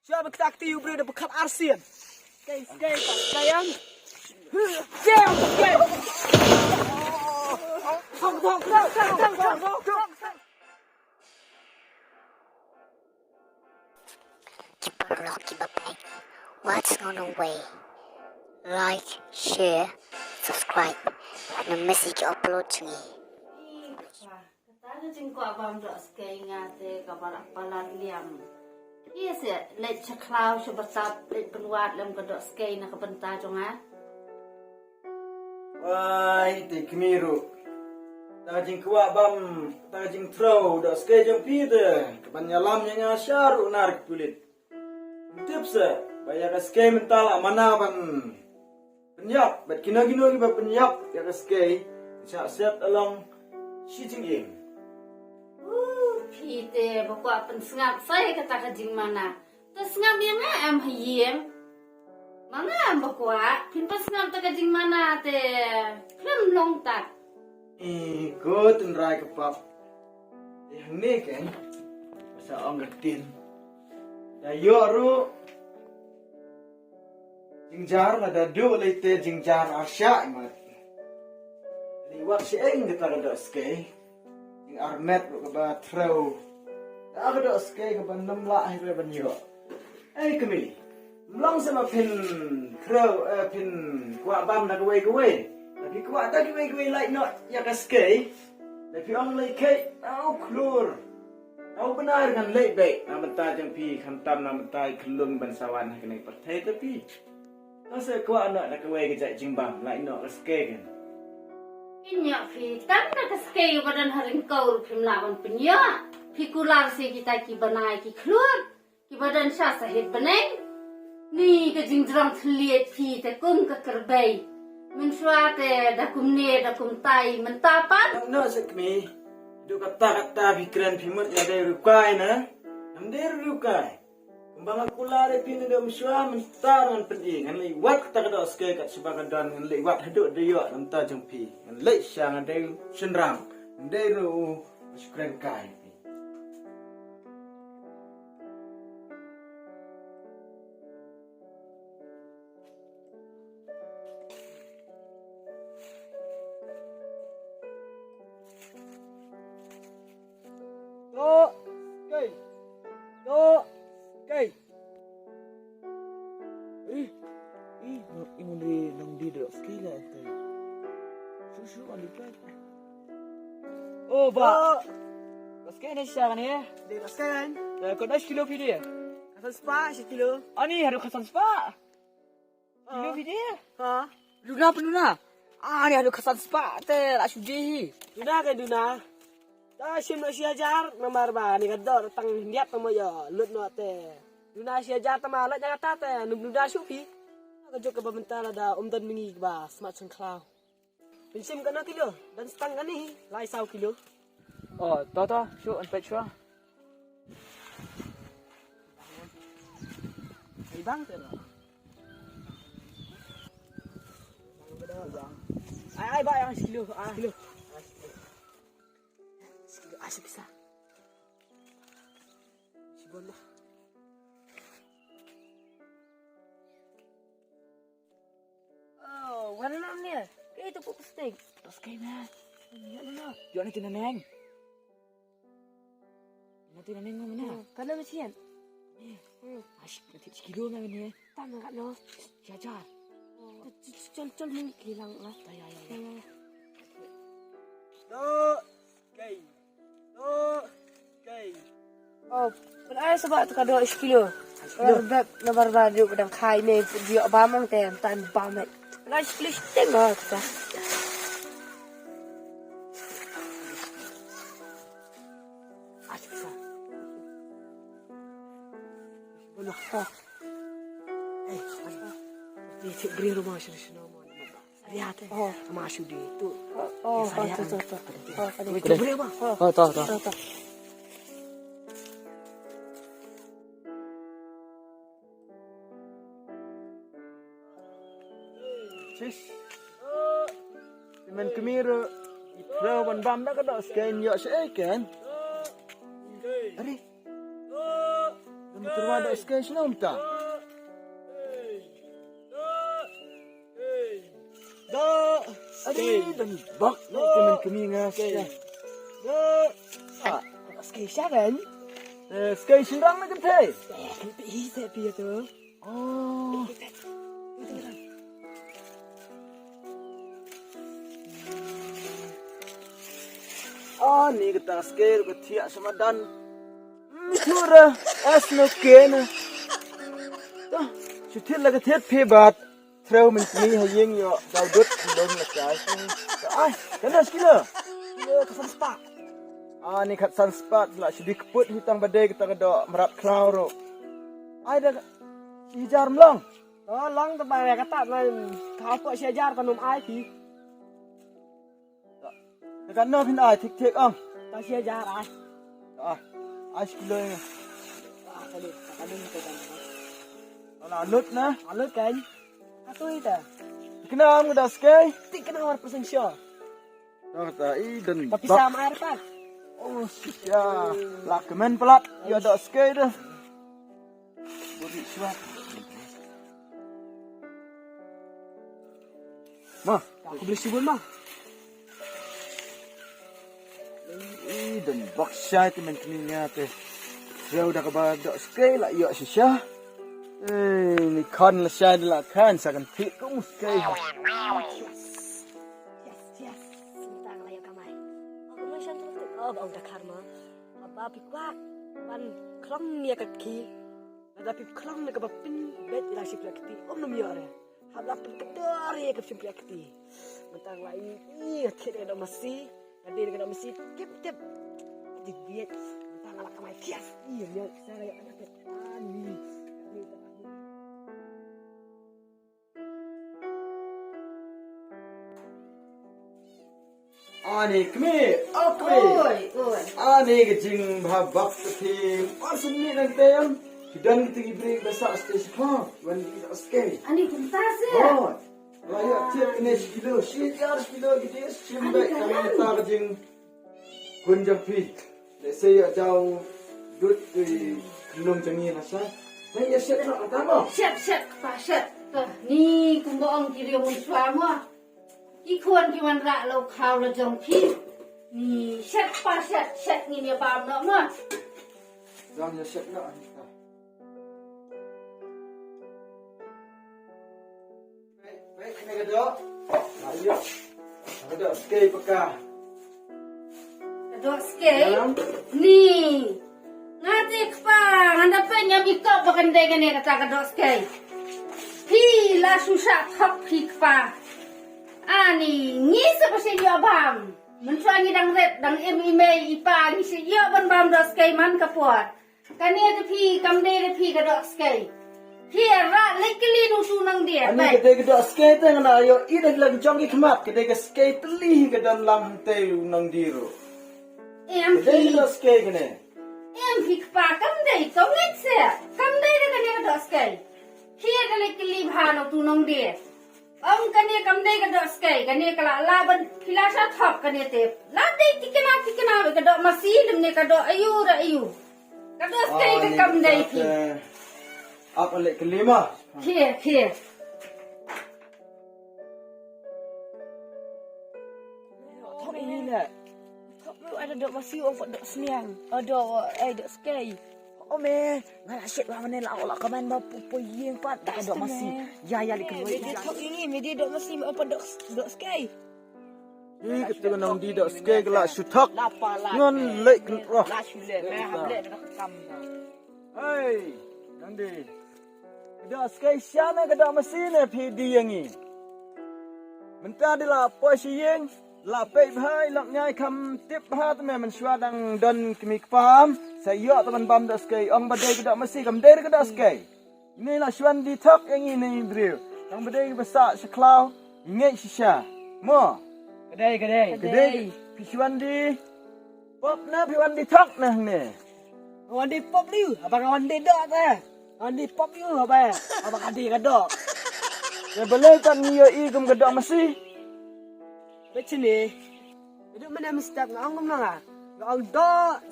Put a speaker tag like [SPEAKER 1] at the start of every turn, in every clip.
[SPEAKER 1] Siapa kita aktif berada bekat arsian. Skei, sayang. Skei. Tong.
[SPEAKER 2] Keep up, what's on the way? Like, share, subscribe, and a message upload to me.
[SPEAKER 3] Kata jingkwa bam dok skei ngate kabarak palat liam. Iya sih, lek ceklau sebertap lek penuat lem kedok skei nak kebentar jonga.
[SPEAKER 4] Wai, ti kemiru. Ta jingkwa bam, ta jing throw dok skei jong pide. Kebanyalam yang asyar unar kulit. Tips bayar skei mental mana ban. Penyap, bet kina-kina kita penyap ya skei. Siap along shooting in.
[SPEAKER 3] Pite bakwa pensengap saya kata kajing mana. Tersengap yang am hayem. Mana am bakwa pin pensengap ta kajing mana te. Klem long tak.
[SPEAKER 4] Ikut nrai kepap. Yang ni kan masa orang ngertiin. Dayo ru jingjar ada dua lite jingjar asya imat. Liwat si eng kita ada skei. Jing armet ru keba throw. Ada ada skei keba namla akhirnya banyo. Kemili. Melong sama pin throw pin kuat bam nak kawai. Tapi kuat tak kawai like not ya ka skei. Tapi orang like au klur. Au benar dengan lek baik. Nama tajam pi khantam nama tai kelung bansawan kena pertai tapi. Masa kuat nak kawai kejak jingbang like not skei kan.
[SPEAKER 3] Inya pi tan nak skei badan haring kau pim lawan penya. Pi kular se kita ki banai ki klur. Ki badan sya sahid beneng. Ni ke jingjrang thliet pi te kum ke kerbai. Mensuate dakum ne dakum tai mentapan.
[SPEAKER 4] No sekmi. Duk kata pikiran pimut ya dari rukai na. Namder rukai. Kembang akulah repin ada mesua mentaran penting. Ngan lewat kata kata skei kat sebagai dan ngan lewat haduk dia nanta jempi. Ngan lek syang ada senrang. Namder ru syukran kai.
[SPEAKER 1] Skei. Imun di nong di dok skei lah tadi. Susu andi kan. Oh, ba. Skei ni siapa ni? Dia skei kan? Kau dah kilo video. Kasan spa 1 kilo. Ani ada kasan spa. Kilo video. Ha? Duna. Ni ada kasan spa te la sudi. Duna ke duna? Ta sim nak siajar nomor ba ni kador tang niat tamo ya lut no te. Duna siajar tama la jangan te nuda sufi. Kerja ke bentar ada dan mingi ba smart cloud. Pinsim kana kilo dan stang kan ni lai 1 kilo. Oh, to show and pet show. Bang tu. Ai ba yang kilo. Kilo. Asyik bisa. Sibonlah. Oh, mana nam ni? Itu pun steak. Steak mana? Ya mana? Jangan nanti neneng. Nanti neneng mana? Kalau macam ni. Asyik nanti sekilo mana ni? Tak nak no. Jajar. Col mungkin hilang lah. Ya. Skei. Oh, penai sebab tu kada 1 kilo. Sebab nomor baru pedang khai ni dia bamang tem tan bamet. Penai 1 kilo tengok kita. Asal. Boleh. Ni cik beri rumah sini nama. Lihat masuk di tu. Oh, tu. Kita beri apa? Oh, tahu. Sis. Teman kemiru. Ipro bam dah kada skei yo kan. Ari. Bentar
[SPEAKER 4] ada skei senang tak? Aduh, dan bak nak kami ngasih.
[SPEAKER 1] Skei siaran.
[SPEAKER 4] Skei senang nak kentay.
[SPEAKER 1] Bisa pia tu.
[SPEAKER 4] Oh. Ni kita skei ketia sama dan. Cura es no kena. Dah, sutil lagi tiap hebat. Trau menteri hayeng yo daudut dong lekay. Ay, kena sekila.
[SPEAKER 1] Kesan spa.
[SPEAKER 4] Ni kat sunspat lah sedih keput hitang badai kita kedok merat klau ro. Ay dah ijar melong.
[SPEAKER 1] Long tempat yang kata kau kok siajar tanum ai pi.
[SPEAKER 4] Dekat no pin ay tik ong.
[SPEAKER 1] Tak siajar ai.
[SPEAKER 4] Ay sekila ni.
[SPEAKER 1] Kali tu kan.
[SPEAKER 4] Ala alut na.
[SPEAKER 1] Alut kan. Atau itu.
[SPEAKER 4] Kena am dah skei.
[SPEAKER 1] Tik kena war persen sure.
[SPEAKER 4] Dah kata dan.
[SPEAKER 1] Tapi sama air pan.
[SPEAKER 4] Oh sia. Lak kemen pelat. Ya dah skei dah. Budi suat. Mah,
[SPEAKER 1] aku beli sibun mah.
[SPEAKER 4] Dan baksyai tu mentininya teh. Dia udah kebadak skei lah iya sisya. Ni kan lah syai lah kan sakan tik kong skei.
[SPEAKER 2] Yes. Sebentar lah ya kamai. Aku macam tu bang Dkhar mah. Apa pikwak ban klong ni kaki. Ada pip klong ni kebapin bet lah si plakti. Nom ya re. Habla kedar ya ke si plakti. Bentar lagi tidak ada masih. Nanti ada masih tip. Di biet. Bentar lah kamai tias. Iya saya ada ani.
[SPEAKER 4] Ani kami, Ani kecing babak kecing. Pasal ni nak kita yang dan kita break besar stage ha. Wan kita skei.
[SPEAKER 3] Ani kuntas ya.
[SPEAKER 4] Oh. Raya tiap kena sekilo, sekilo kita simbek kami kita kecing kunjang pi. Let's say jauh dut di belum cengi rasa. Nah ya siap nak pertama.
[SPEAKER 3] Siap, pasyat. Ni kumbaong kiri mun suama. Ikon kiwan rak lo kau lo jong pi. Ni siap pasyat ni dia bam nak mah.
[SPEAKER 4] Jangan ya siap nak. Baik kena kedok. Ayo. Kedok skei pekah.
[SPEAKER 3] Kedok skei. Ni. Ngati kpa anda pengen ikut bakandai kan dia kata kedok skei. Pi la susah thok pi kpa. Ani ni sepasi dia bam. Mencuangi dang red dang email ipa ni si dia ban bam dok skei man kapuat. Kan dia tu pi kamdai dia pi kedok skei. Here, lekali nusu nang dia.
[SPEAKER 4] Ani kedai kedok skei tu ngana ayo ida lagi jongi kemat kedai ke skei teli ke dan lang teu nang diru. Kedai kedok skei kene.
[SPEAKER 3] Fik pa kamdai kau nget se. Kamdai dia kan kedok skei. Here lekali bhano tu nang dia. Kani kamdai kedok skei, kani kala laban pilasa thop kani te. Ladai tikena kedok masih demne kedok ayu. Kedok skei ke kamdai pi.
[SPEAKER 4] Apa lek kelima?
[SPEAKER 3] Here.
[SPEAKER 1] Thop ini nak. Thop tu ada dok masih orang dok seniang. Ada dok skei. Oh me, ngala syek lah mana lah Allah kaman ba puyeng pat dah dok masih. Ya lek kedua. Dia thop ini dia dok masih apa dok skei.
[SPEAKER 4] Ni kita nang di dok skei kelak sutak. Ngon lek roh.
[SPEAKER 1] La syule, hablek dah kam.
[SPEAKER 4] Hey, nanti. Kedok skei siana kedok mesin pi di yang ni. Mentah di la posisi yang la pei bhai lak nyai kam tip ha tu men syua dang don kemi pam. Saya teman bam dok skei ong badai kedok mesin kam der kedok skei. Ini la syuan di tok yang ini bro. Dang badai besar seklau ingat sisa. Mo.
[SPEAKER 1] Kedai.
[SPEAKER 4] Pi syuan di pop na pi wan di tok nah ni.
[SPEAKER 1] Wan di pop liu, abang wan di dok ta. Wan di pop liu apa? Abang adi kedok.
[SPEAKER 4] Ya boleh tak ni yo i kum kedok mesin.
[SPEAKER 1] Macam ni. Itu mana mesti ngong ngom lah. Ngong dok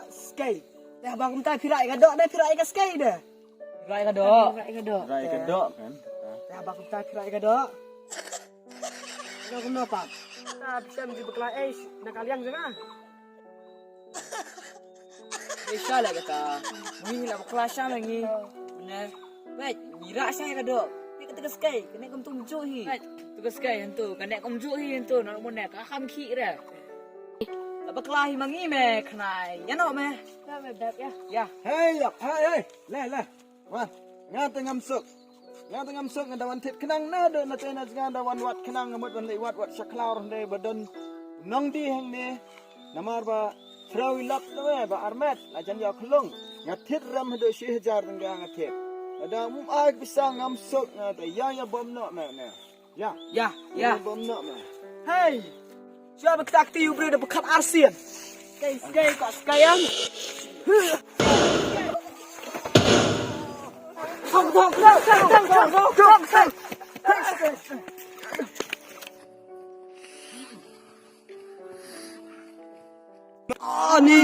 [SPEAKER 1] skei.
[SPEAKER 2] Dah abang minta Phyrnai gadok dah Phyrnai ke skei dah.
[SPEAKER 1] Rai kadok.
[SPEAKER 2] Phyrnai gadok.
[SPEAKER 4] Rai kedok kan.
[SPEAKER 2] Dah abang minta Phyrnai gadok. Kau kenapa? Tak bisa menjadi bekal nak kalian jangan.
[SPEAKER 1] Bisa lah kata. Ni lah kelasnya lagi. Benar. Baik, mira saya kadok. Ni kata skei, kena kum tunjuk hi. Baik, tu skei hentu, kena kum tunjuk hi hentu, nak mun nak akam ki dah. Apa kelahi mangi me khnai. Ya no me.
[SPEAKER 2] Dah beb ya.
[SPEAKER 1] Ya.
[SPEAKER 4] Hei, hei. Le. Wan, ngata ngamsuk. Ngata ngamsuk ngadawan tit kenang na do na tena ngadawan wat kenang ngamut wan lewat wat saklaur de badon nong di hang ne. Namar ba Frau lap na ba armet ajan ya khulung. Ngatit ram do shi hajar ngga ngatit. Ada mum ag bisa ngamsuk na de ya bom no me ne. Ya. Bom no me.
[SPEAKER 2] Hei. Siapa kita aktif berada bekat ASEAN. Skei kok skeian. Tong.
[SPEAKER 4] Ni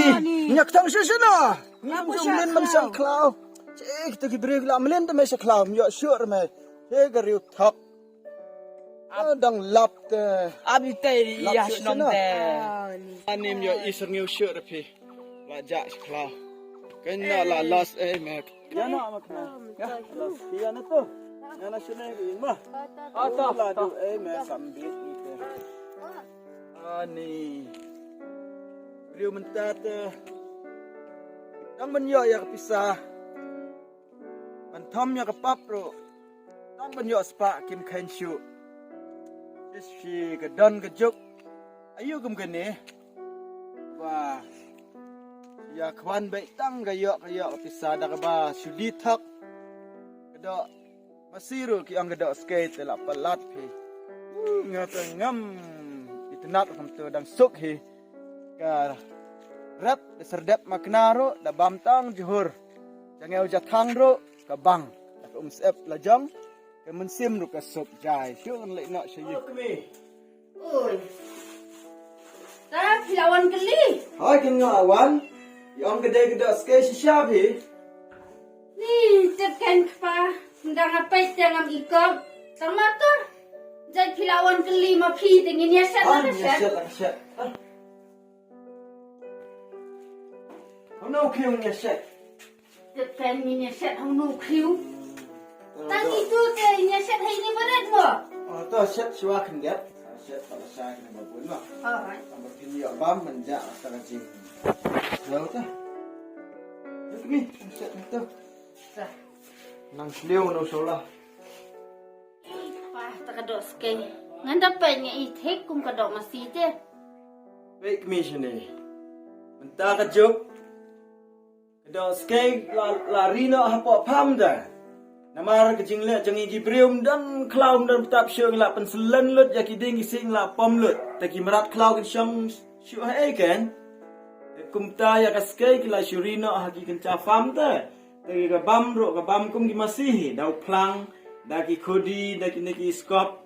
[SPEAKER 4] nyak tang shi na. Ngam jumlin man sang klau. Cik tu ki beri la melin tu me sa klau yo sure me. He gariu thak. Dang lap te.
[SPEAKER 1] Abi tei ya snom te.
[SPEAKER 4] Anim yo isar ngiu sure pi. La ja klau. Kena la lost me. Ya na ma kena. Ya lost. Ya na tu. Ya na shune ki ma. Ata la du me sambit ni te. Ani. Riu mentat Tang banyo ya kepisah. Bantom ya kepap ro. Tang banyo spa kim kain shu. Isi kedon kejuk. Ayu kum kene. Wah. Ya kwan baik tang kayo kepisah dak ba sudi thak. Kedok masiru ki ang kedok skate telak pelat pi. Ngata ngam itnat kam tu dang suk hi. Ka rap serdep maknaro da bamtang juhur jangau jathang ro ka bang ka sep lajang ka mensim ro ka sop jai syun le nak syi kami
[SPEAKER 3] Oi. Dah pilawan keli.
[SPEAKER 4] hai kin ngawan yom gede skei syabi
[SPEAKER 3] Ni tekan pa ndang apa tengam ikop. Sama tu. Jai pilawan keli ma phi tingin ya set na set.
[SPEAKER 4] No kill nya set.
[SPEAKER 3] Tekan ni ya set hang nu kriu. Tang itu te ya set hai ni berat mo.
[SPEAKER 4] To set swa kan get. Set pala sa kan ba bun ma.
[SPEAKER 3] Alright.
[SPEAKER 4] Ambar kin yo bam menja ta ka jing. Law ta. Kami set tu.
[SPEAKER 3] Dah.
[SPEAKER 4] Nang sliu no sola.
[SPEAKER 3] Pa takadok skei. Ngan dapat nya ithek kum kadok masih te.
[SPEAKER 4] Baik kami sini. Mentah kejuk. Kedok skei lari no hapo pam dah. Namar kejing le jangi gibrium dan klaum dan tap syung la penselen lut ya kiding sing la pom lut. Taki merat klau ke syang syu hai kan. Kumta ya ka skei kila Serena haki kenca fam ta. Taki ka bam kum ki masih dau plang daki kodi daki neki skop.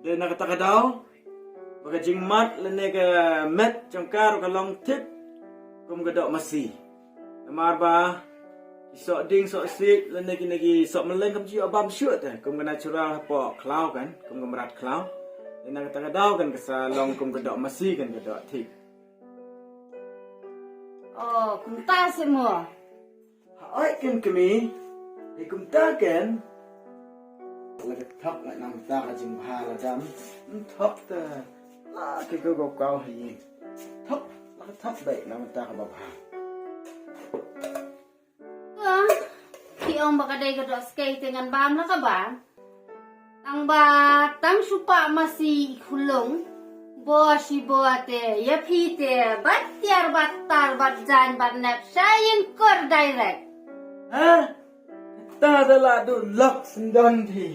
[SPEAKER 4] De nak kata kadau. Baka jing mat le ne ka met jangkar ka long tip kum kedok masih. Namar ba sok ding sok sik le neki sok meleng kam ji abam syut ta kum kena curang po klau kan kum merat klau. De nak kata kadau kan kesa long kum kedok masih kan kedok tip.
[SPEAKER 3] Oh, kum ta semua.
[SPEAKER 4] Hai kan kami kum ta kan lagi thak lại nằm ta ka jing bha la jam thak ta la ke go kau hi thak la thak dai nằm ta ka ba
[SPEAKER 3] Ki om bakadai kadok skei dengan bam la ka ba. Tang supa masih khulung. Bo si bo te ya phi te bat tiar bat tar bat jan bat nap sayin kor direct.
[SPEAKER 4] ha ta da la du lak sindon thi